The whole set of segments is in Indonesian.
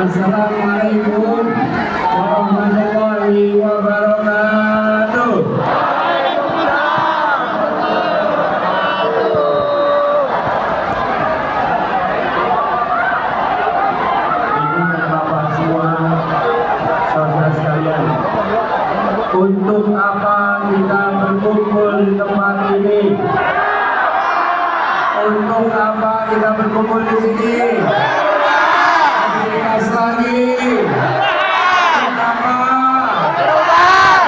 Assalamualaikum warahmatullahi wabarakatuh. Ibu dan bapak semua, saudara sekalian, untuk apa kita berkumpul di tempat ini? Untuk apa kita berkumpul di sini? Aktivitas lagi. Kenapa?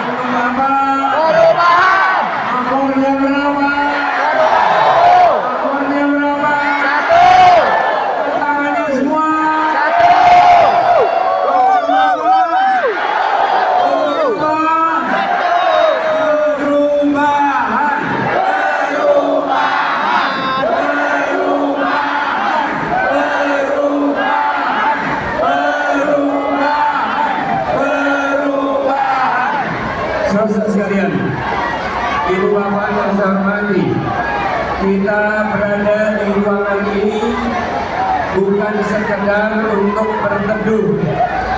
Kenapa? Akornya berapa? Akornya berapa? Tangannya semua. Saudara sekalian, ibu bapak yang saya hormati, kita berada di ruangan ini bukan sekedar untuk berteduh.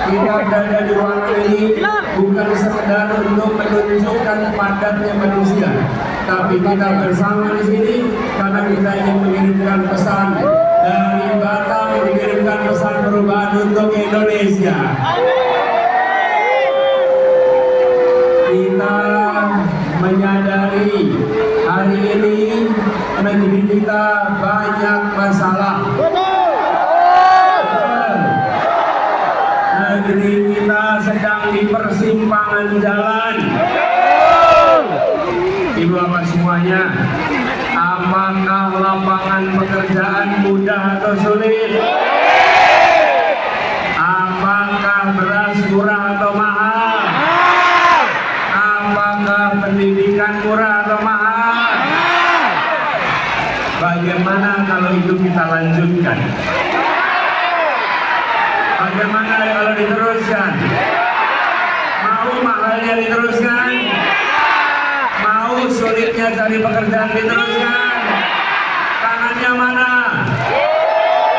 Kita berada di ruangan ini bukan sekedar untuk menunjukkan padatnya manusia, tapi kita bersama di sini karena kita ingin mengirimkan pesan dari Batam, mengirimkan pesan perubahan untuk Indonesia. Kita menyadari hari ini negeri kita banyak masalah. Negeri kita sedang di persimpangan jalan. Ibu bapak semuanya, apakah lapangan pekerjaan mudah atau sulit? Apakah beras murah atau mahal? Apakah pendidikan murah atau mahal? Bagaimana kalau itu kita lanjutkan? Bagaimana kalau diteruskan? Mau mahalnya diteruskan? Mau sulitnya cari pekerjaan diteruskan? Tangannya mana?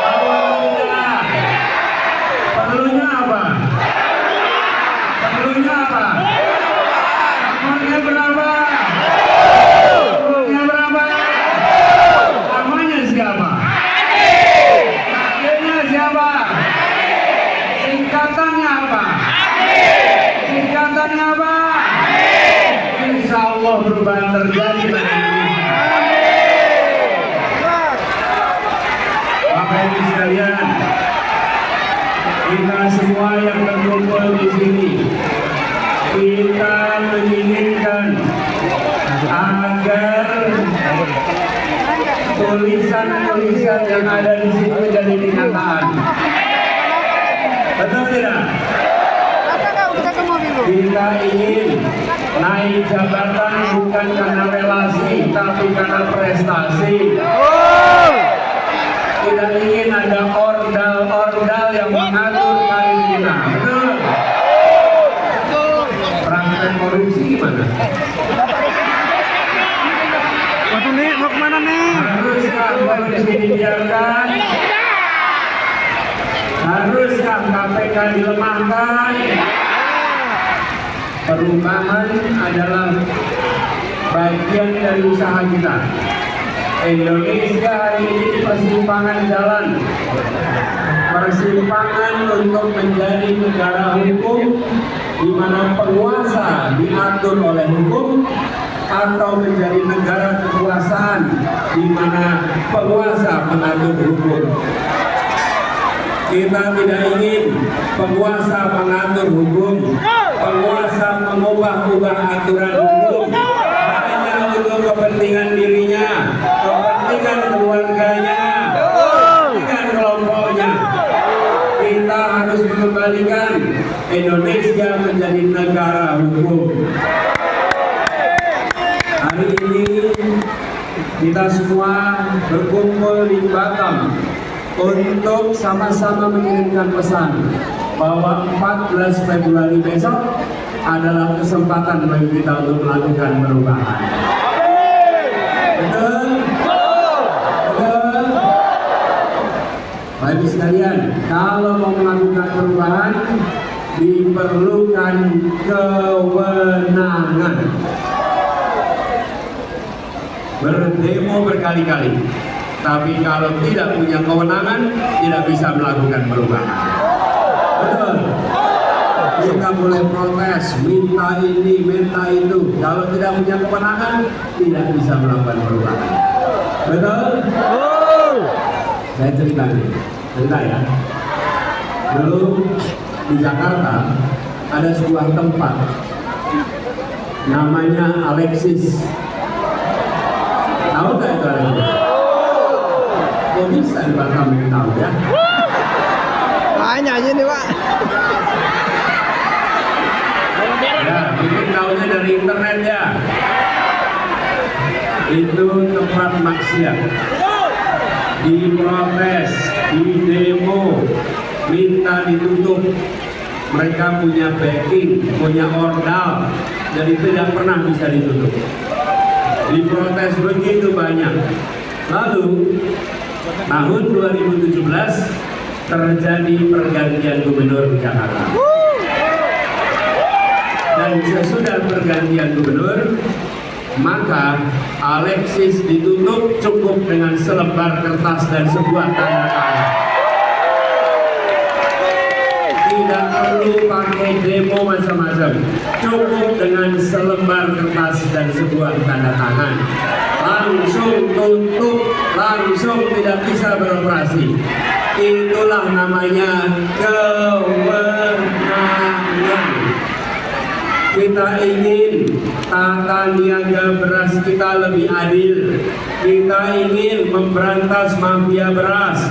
Mau atau tidak? Perlunya apa? Perlunya apa? Akornya berapa? Akornya berapa? Namanya siapa? Akhirnya siapa? Singkatannya apa? Singkatannya apa? Insya Allah perubahan terjadi pada Indonesia. Bapak Ibu sekalian, kita semua yang berkumpul di sini, kita menginginkan agar tulisan-tulisan yang ada di sini menjadi kenyataan. Betul tidak? Kita ingin naik jabatan bukan karena relasi, tapi karena prestasi. Tidak ingin ada ordal-ordal yang mengatur karir kita. Betul? Praktek korupsi gimana? Waduh nih, mau kemana nih? Haruskah korupsi dibiarkan? Haruskah KPK dilemahkan? Perubahan adalah bagian dari usaha kita. Indonesia hari ini di persimpangan jalan. Persimpangan untuk menjadi negara hukum di mana penguasa diatur oleh hukum, atau menjadi negara kekuasaan di mana penguasa mengatur hukum. Kita tidak ingin penguasa mengatur hukum, penguasa mengubah-ubah aturan hukum hanya untuk kepentingan dirinya, kepentingan keluarganya, kepentingan kelompoknya. Kita harus mengembalikan Indonesia menjadi negara hukum. Hari ini kita semua berkumpul di Batam untuk sama-sama mengirimkan pesan bahwa 14 Februari besok adalah kesempatan bagi kita untuk melakukan perubahan. Betul? Betul? Baik Bapak sekalian, kalau mau melakukan perubahan diperlukan kewenangan. Berdemo berkali-kali, tapi kalau tidak punya kewenangan tidak bisa melakukan perubahan. Betul. Kita boleh protes, minta ini, minta itu. Kalau tidak punya kewenangan tidak bisa melakukan perubahan. Betul? Saya cerita ya. Dulu di Jakarta ada sebuah tempat namanya Alexis. Tahu nggak itu Alexis? Kok bisa di Batam yang tahu ya? Tanya aja nih Pak. Ya, mungkin tahunya dari internet ya. Itu tempat maksiat. Diprotes, di demo, minta ditutup. Mereka punya backing, punya ordal, jadi tidak pernah bisa ditutup. Diprotes begitu banyak. Lalu tahun 2017 terjadi pergantian gubernur di Jakarta. Dan sesudah pergantian gubernur, maka Alexis ditutup cukup dengan selembar kertas dan sebuah tanda tangan. Tidak perlu pakai demo macam-macam, cukup dengan selembar kertas dan sebuah tanda tangan. Langsung tutup, langsung tidak bisa beroperasi. Itulah namanya kewenangan. Kita ingin tata niaga beras kita lebih adil. Kita ingin memberantas mafia beras,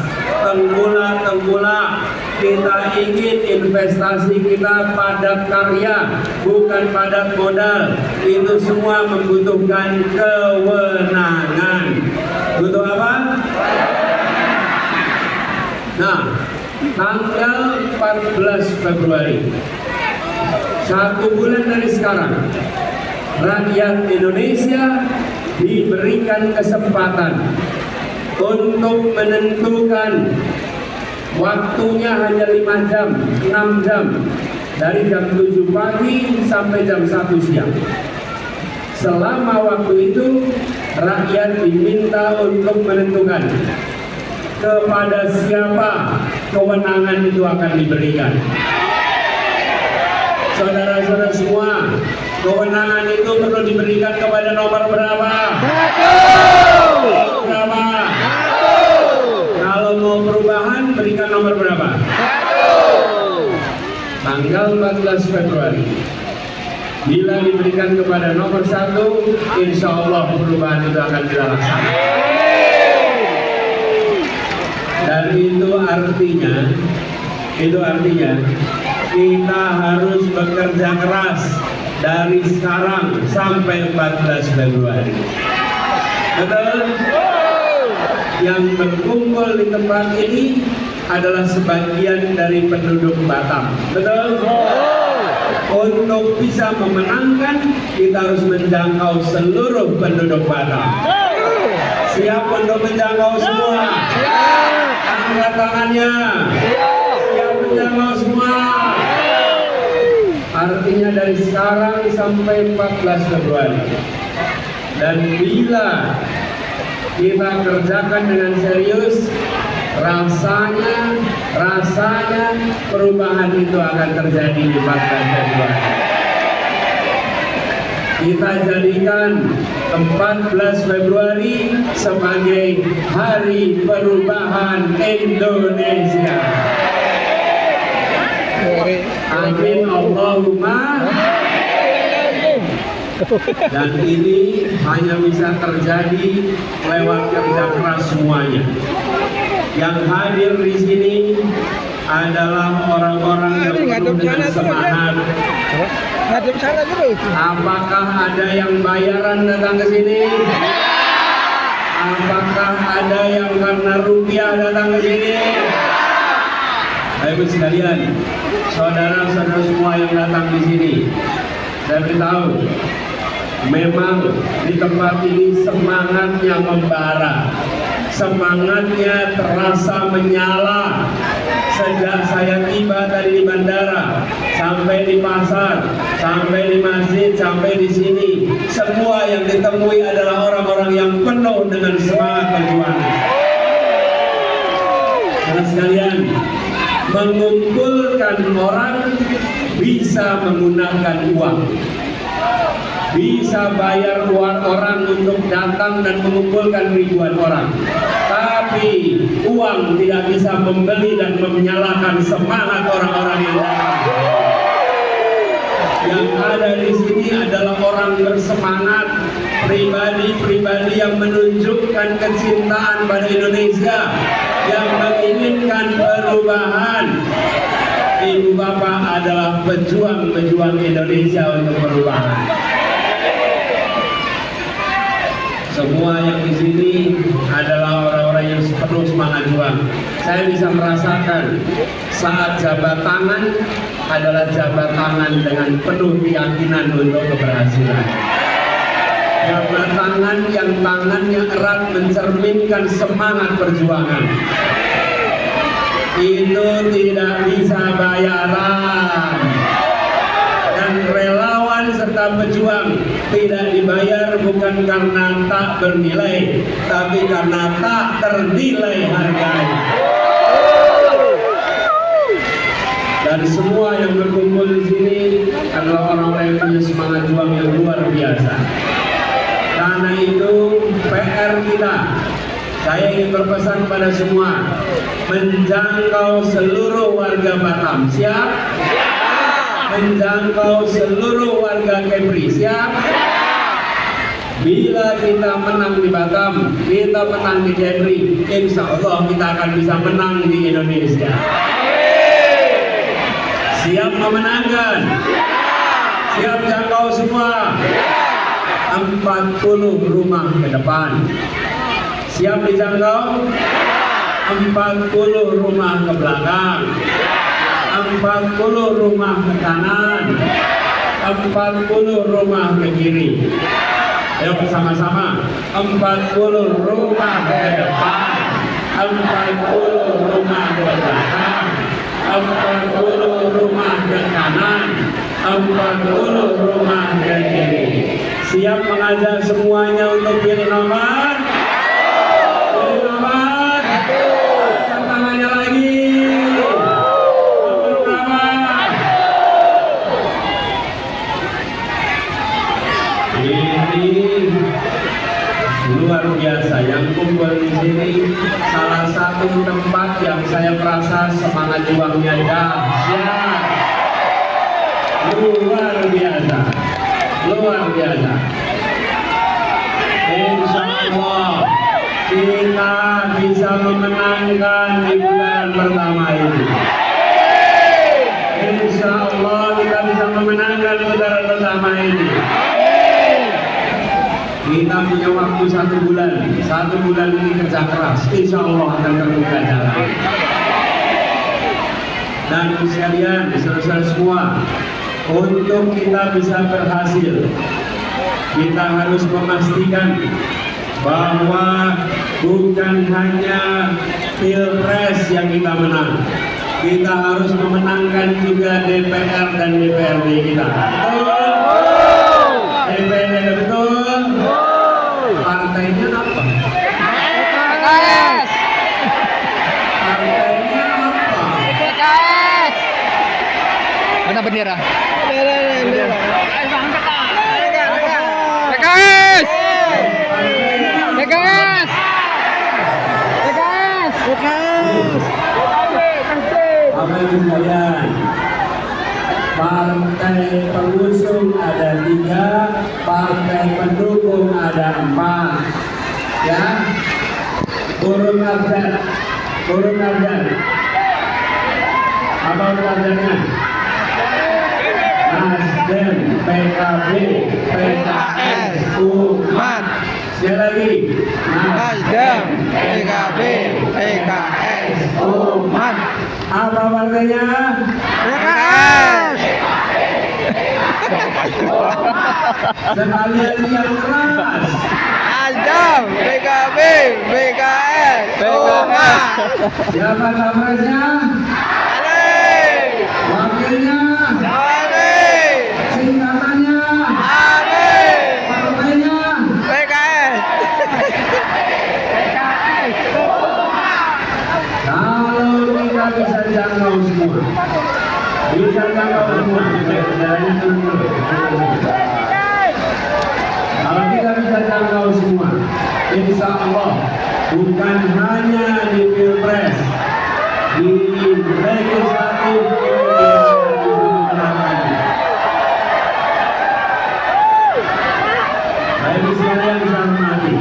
tenggulak-tenggulak. Kita ingin investasi kita padat karya, bukan padat modal. Itu semua membutuhkan kewenangan. Butuh apa? Nah, tanggal 14 Februari, 1 bulan dari sekarang, rakyat Indonesia diberikan kesempatan untuk menentukan waktunya hanya 5 jam, 6 jam, dari jam 7 pagi sampai jam 1 siang. Selama waktu itu, rakyat diminta untuk menentukan kepada siapa kewenangan itu akan diberikan. Saudara-saudara semua, kewenangan itu perlu diberikan kepada nomor berapa? Berapa? Kalau mau perubahan, berikan nomor berapa? Tanggal 14 Februari. Bila diberikan kepada nomor 1, insya Allah perubahan itu akan dilaksanakan. Dan itu artinya kita harus bekerja keras dari sekarang sampai 14 Februari. Betul? Yang berkumpul di tempat ini adalah sebagian dari penduduk Batam. Betul? Untuk bisa memenangkan, kita harus menjangkau seluruh penduduk Batam. Siap untuk menjangkau semua? Angkat tangannya. Siap menjangkau semua? Artinya dari sekarang sampai 14 Februari. Dan bila kita kerjakan dengan serius, rasanya perubahan itu akan terjadi di 14 Februari. Kita jadikan 14 Februari sebagai Hari Perubahan Indonesia. Amin Allahumma. Dan ini hanya bisa terjadi lewat kerja keras semuanya. Yang hadir di sini adalah orang-orang yang penuh dengan semangat. Apakah ada yang bayaran datang ke sini? Apakah ada yang karena rupiah datang ke sini? Bapak sekalian, saudara-saudara semua yang datang di sini, saya beritahu, memang di tempat ini semangatnya membara, semangatnya terasa menyala sejak saya tiba tadi di bandara, sampai di pasar, sampai di masjid, sampai di sini. Semua yang ditemui adalah orang-orang yang penuh dengan semangat perjuangan. Karena sekalian, mengumpulkan orang bisa menggunakan uang, bisa bayar uang orang untuk datang dan mengumpulkan ribuan orang. Tapi uang tidak bisa membeli dan menyalakan semangat orang-orang yang datang. Yang ada di sini adalah orang bersemangat, pribadi-pribadi yang menunjukkan kecintaan pada Indonesia, yang menginginkan perubahan. Ibu bapak adalah pejuang-pejuang Indonesia untuk perubahan. Semua yang di sini adalah orang-orang yang penuh semangat juang. Saya bisa merasakan saat jabat tangan adalah jabat tangan dengan penuh keyakinan untuk keberhasilan. Jabat tangan yang tangannya erat mencerminkan semangat perjuangan. Itu tidak bisa bayaran. Dan relawan serta pejuang tidak dibayar bukan karena tak bernilai, tapi karena tak ternilai harganya. Dan semua yang berkumpul di sini adalah orang-orang yang punya semangat juang yang luar biasa. Karena itu PR kita, saya ingin berpesan pada semua, menjangkau seluruh warga Batam. Siap? Menjangkau seluruh warga Kepri. Siap? Bila kita menang di Batam, kita menang di Kepri, insya Allah kita akan bisa menang di Indonesia. Siap memenangkan? Siap jangkau semua? 40 rumah ke depan. Siap dijangkau? 40 rumah ke belakang, 40 rumah ke kanan, 40 rumah ke kiri. Ayo bersama-sama, 40 rumah ke depan, 40 rumah ke belakang, 40 rumah ke kanan, 40 rumah ke kiri. Siap mengajak semuanya untuk pilih nomor? Pilih nomor? Angkat tangannya lagi. Nomor berapa? Ini luar biasa yang kumpul di sini. Salah satu tempat yang saya merasa semangat juangnya dahsyat. Luar biasa. Luar biasa. Insya Allah kita bisa memenangkan di bulan pertama ini. Insya Allah kita bisa memenangkan putaran pertama ini. Kita punya waktu 1 bulan. 1 bulan ini kerja keras. Insya Allah akan terbuka jalan. Dan sekalian, saudara semua, untuk kita bisa berhasil, kita harus memastikan bahwa bukan hanya pilpres yang kita menang, kita harus memenangkan juga DPR dan DPRD kita. Betul? DPRD betul? Partainya apa? PKS. Partainya apa? PKS. Mana bendera? Bendera. PKS. PKS. PKS. PKS. Bapak Ibu sekalian, partai pengusung ada 3, partai pendukung ada 4. Ya, urut abjad, urut abjad. Apa urut abjadnya? Nasdem, PKB, PKS, Umat. Sekali lagi, Nasdem, PKB, PKS, Umat. Apa partainya? PKS. Sekalian yang keras. Idam, PKB, PKS, Umat. Siapa capresnya? Ali, Wakilnya? Ali, Singkatannya? Ali, Partainya? PKS. Kalau kita bisa jangkau semua, kalau kita bisa jangkau semua, insya Allah bukan hanya di Pilpres, di legislatif baik sekalian saya hormati,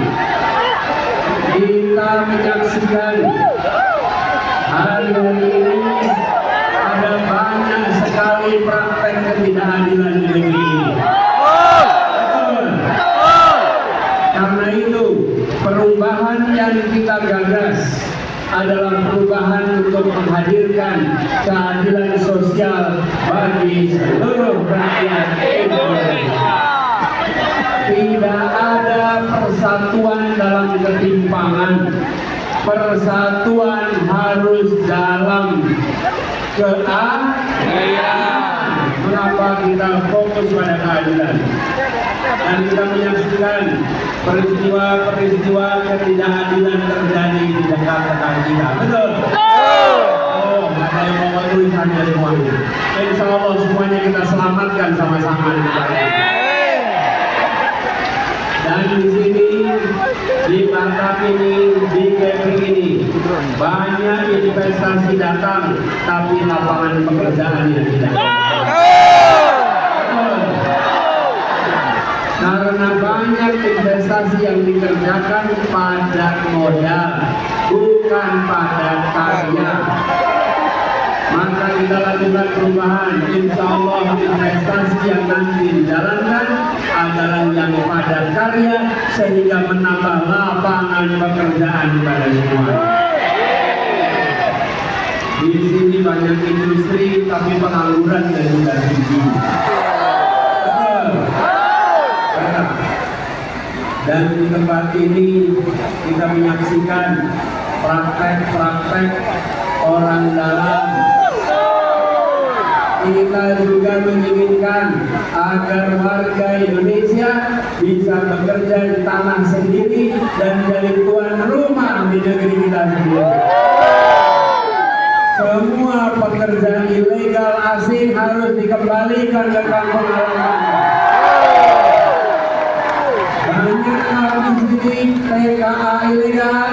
kita menyaksikan hari-hari ini ada banyak sekali praktek ketidakadilan di negeri ini. Karena itu perubahan yang kita gagas adalah perubahan untuk menghadirkan keadilan sosial bagi seluruh rakyat Indonesia. Tidak ada persatuan dalam ketimpangan. Persatuan harus dalam keadilan. Mengapa kita fokus pada keadilan? Dan kita menyaksikan peristiwa-peristiwa ketidakadilan terjadi di dekat tetangga kita. Betul? Oh, ada yang mau tulisannya semuanya. Insya Allah semuanya kita selamatkan sama-sama di depan kita. Dan di sini, di Batam ini, di Kepri ini, banyak investasi datang, tapi lapangan pekerjaan yang tidak ada. Karena banyak investasi yang dikerjakan pada modal, bukan pada karya. Maka kita lakukan perubahan. Insya Allah investasi yang nanti dijalankan adalah yang pada karya, sehingga menambah lapangan pekerjaan pada semua. Di sini banyak industri, tapi pengangguran dan juga tinggi. Dan di tempat ini kita menyaksikan praktek-praktek orang dalam. Kita juga menginginkan agar warga Indonesia bisa bekerja di tanah sendiri dan jadi tuan rumah di negeri kita sendiri. Semua pekerjaan ilegal asing harus dikembalikan ke kampung halaman. Banyak di sini TKA ilegal.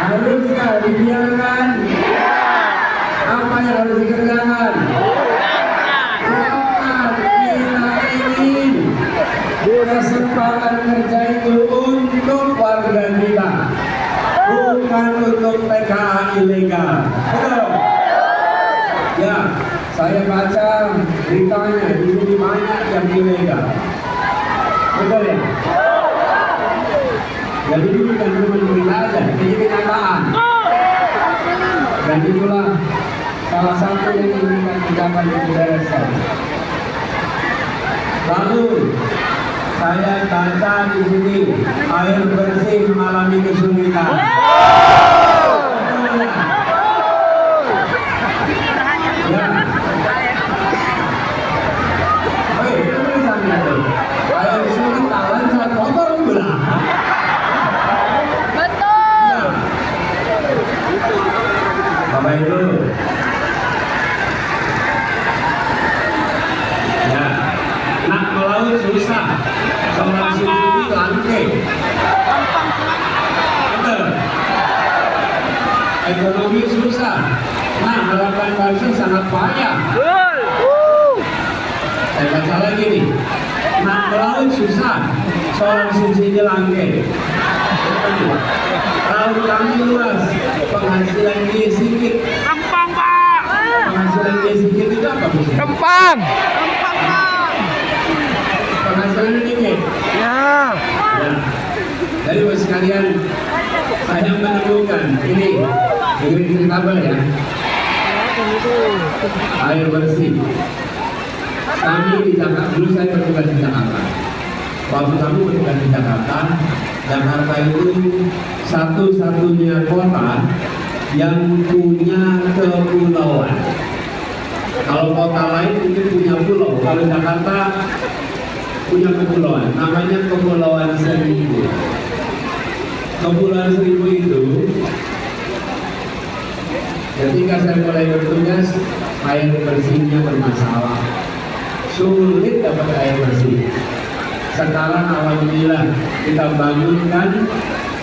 Haruskah dibiarkan? Apa yang harus dikerjakan? Kita ingin kesempatan kerja itu untuk warga kita, bukan untuk TKA ilegal. Betul? Ya, saya baca beritanya di sini banyak yang ilegal. Betul ya? Jadi ini bukan cuma berita aja, ini kenyataan. Dan itulah salah satu yang ingin ucapan di daerah saya. Lalu saya baca di sini air bersih mengalami kesulitan. Ya. Hei, itu tulisannya tuh. Air sulit talan saat kotor belah. Betul. Bapak Ibu. Ya, nak melaut susah. Seorang suci langke. Betul. Ekonomi susah. Nah, harapan bangsa sangat payah. Saya baca lagi nih. Nak melaut susah. Seorang suci langke. Laut kami luas, penghasilan dia sedikit. Kempang, Pak. Penghasilan dia sedikit itu apa? Kempang. Penghasilan dikit. Ya. Ya. Jadi buat sekalian, saya menemukan ini dengerin kabel ya. Air bersih. Kami di Jakarta, dulu saya bertugas di Jakarta. Waktu kami bertugas di Jakarta itu satu-satunya kota yang punya kepulauan. Kalau kota lain itu punya pulau, kalau Jakarta punya kepulauan, namanya Kepulauan Seribu. Kepulauan Seribu itu, ketika saya mulai bertugas, air bersihnya bermasalah, sulit dapat air bersih. Sekarang alhamdulillah kita bangunkan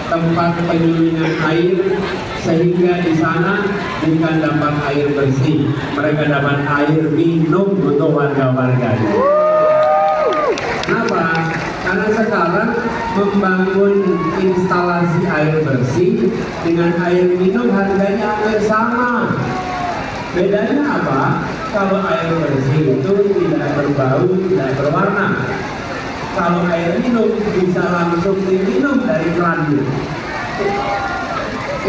tempat penyulingan air sehingga di sana bukan dapat air bersih, mereka dapat air minum untuk warga-warga. Kenapa? Karena sekarang membangun instalasi air bersih dengan air minum harganya hampir sama. Bedanya apa? Kalau air bersih itu tidak berbau, tidak berwarna. Kalau air minum bisa langsung diminum dari kerannya.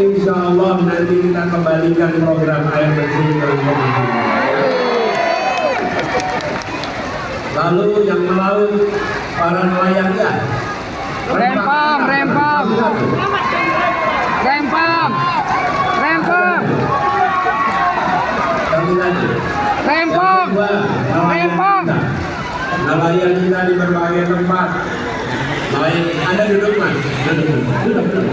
Insya Allah nanti kita kembalikan program air bersih ke Indonesia. Lalu yang melaut para nelayan ya. Rempang. Nelayan kita di berbagai tempat. Nelayan, Anda duduk mas, duduk.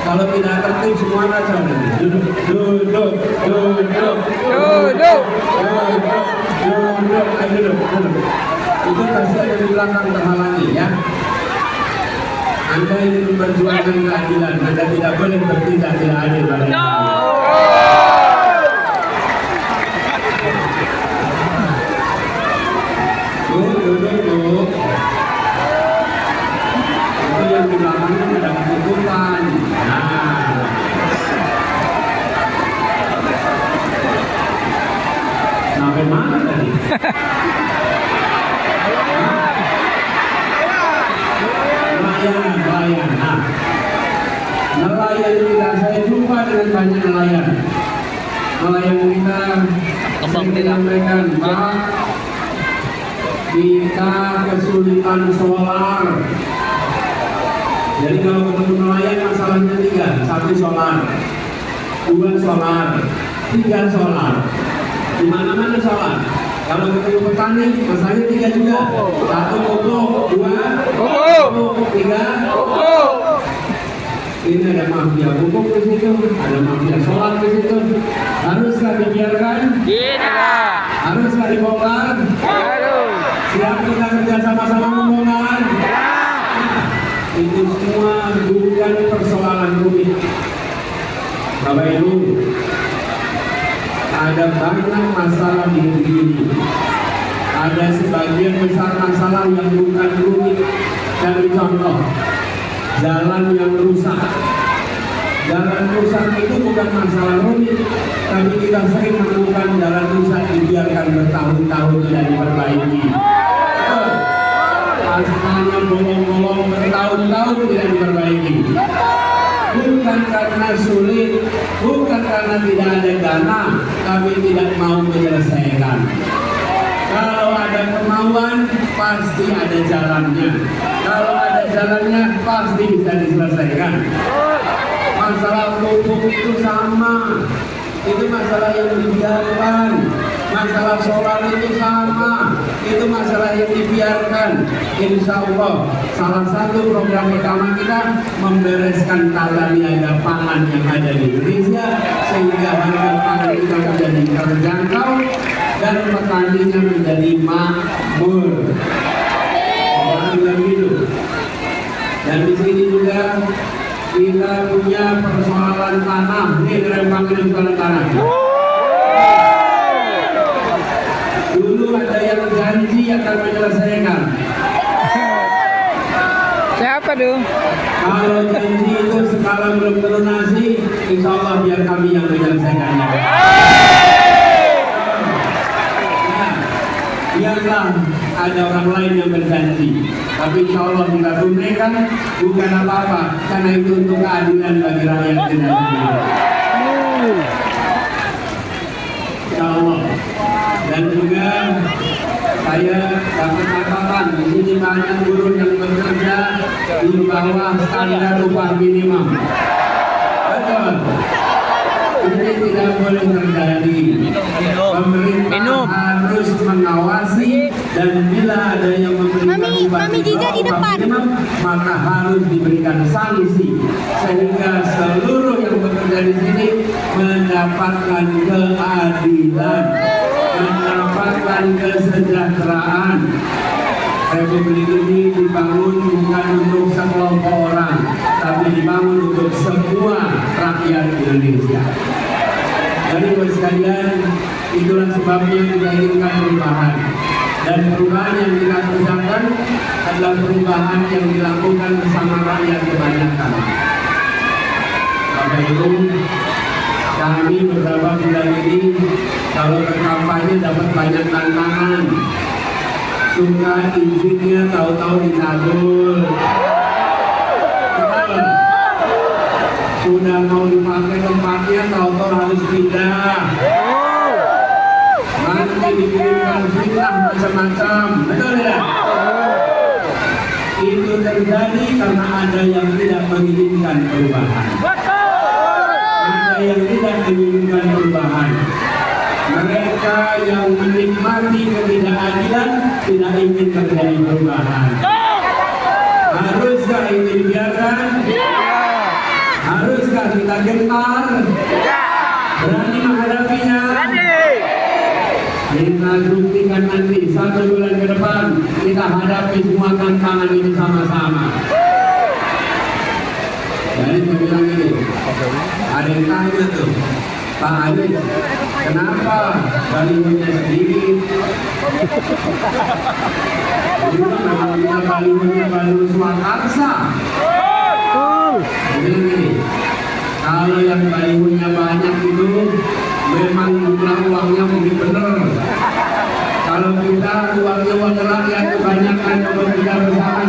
Kalau tidak tertib semua ngaco nanti. Duduk. Itu pasti ada di belakang terhalangi ya. Anda ingin memperjuangkan keadilan, Anda tidak boleh bertindak tidak adil pada Duduk. Itu yang di belakangnya ada ketutupan. Sampai mana tadi? Nelayan. Nelayan kita, saya jumpa dengan banyak nelayan. Nelayan kita menyampaikan, Pak, kita kesulitan solar. Jadi kalau ketemu nelayan masalahnya 3, 1 solar, 2 solar, 3 solar. Di mana-mana solar. Kalau ketemu petani masalahnya 3 juga. 1 pupuk, 2 pupuk, 3 pupuk. Ini ada mafia pupuk di situ, ada mafia solar di situ. Haruskah dibiarkan? Tidak. Haruskah dibongkar? Harus. Siap kita kerja sama-sama membongkar? Itu semua bukan persoalan rumit. Bapak Ibu, ada banyak masalah di negeri ini. Ada sebagian besar masalah yang bukan rumit. Dari contoh, jalan yang rusak. Jalan rusak itu bukan masalah rumit, tapi kita sering menemukan jalan rusak dibiarkan bertahun-tahun tidak diperbaiki. Asalnya bolong-bolong bertahun-tahun tidak diperbaiki. Bukan karena sulit, bukan karena tidak ada dana, tapi tidak mau menyelesaikan. Kalau ada kemauan, pasti ada jalannya. Kalau ada jalannya, pasti bisa diselesaikan. Masalah pupuk itu sama, itu masalah yang dibiarkan. Masalah solar itu sama, itu masalah yang dibiarkan. Insya Allah, salah satu program pertama kita membereskan tata niaga pangan yang ada di Indonesia, sehingga harga pangan kita menjadi terjangkau dan petaninya menjadi makmur. Dan di sini juga kita punya persoalan tanah. Ini Rempang ini persoalan tanah. Dulu ada yang janji akan menyelesaikan. Siapa tuh? Kalau janji itu sekarang belum terlunasi, insya Allah biar kami yang menyelesaikannya. Biarlah ada orang lain yang berjanji, tapi insya Allah kita tunaikan, bukan apa-apa, karena itu untuk keadilan bagi rakyat Indonesia. Insya Allah. Dan juga saya dapat catatan di sini banyak guru yang bekerja di bawah standar upah minimum. Betul. Ini tidak boleh terjadi. Pemerintah harus mengawasi dan bila ada yang memberikan upah Mami Jiza di depan. minimum, maka harus diberikan sanksi sehingga seluruh yang bekerja di sini mendapatkan keadilan, mendapatkan kesejahteraan. Republik ini dibangun bukan untuk sekelompok orang, tapi dibangun untuk semua rakyat Indonesia. Jadi buat sekalian, itulah sebabnya kita inginkan perubahan. Dan perubahan yang kita kerjakan adalah perubahan yang dilakukan bersama rakyat kebanyakan. Bapak Ibu, kami beberapa bulan ini kalau berkampanye dapat banyak tantangan. Suka izinnya tahu-tahu dicabut. Sudah mau dipakai tempatnya tahu-tahu harus pindah. Nanti dikirimkan fitnah macam-macam. Betul ya? Itu terjadi karena ada yang tidak menginginkan perubahan. Ada yang tidak menginginkan perubahan. Mereka yang menikmati ketidakadilan tidak ingin terjadi perubahan. Haruskah ini dibiarkan? Haruskah kita gentar? Berani menghadapinya? Kita buktikan nanti 1 bulan ke depan kita hadapi semua tantangan ini sama-sama. Jadi saya bilang ini, ada yang tanya tuh, Pak Anies, kenapa balihonya sedikit? Namanya balihonya baru Swakarsa. Jadi gini, kalau yang balihonya banyak itu memang jumlah uangnya mungkin benar. Kalau kita uangnya uang rakyat kebanyakan bekerja bersama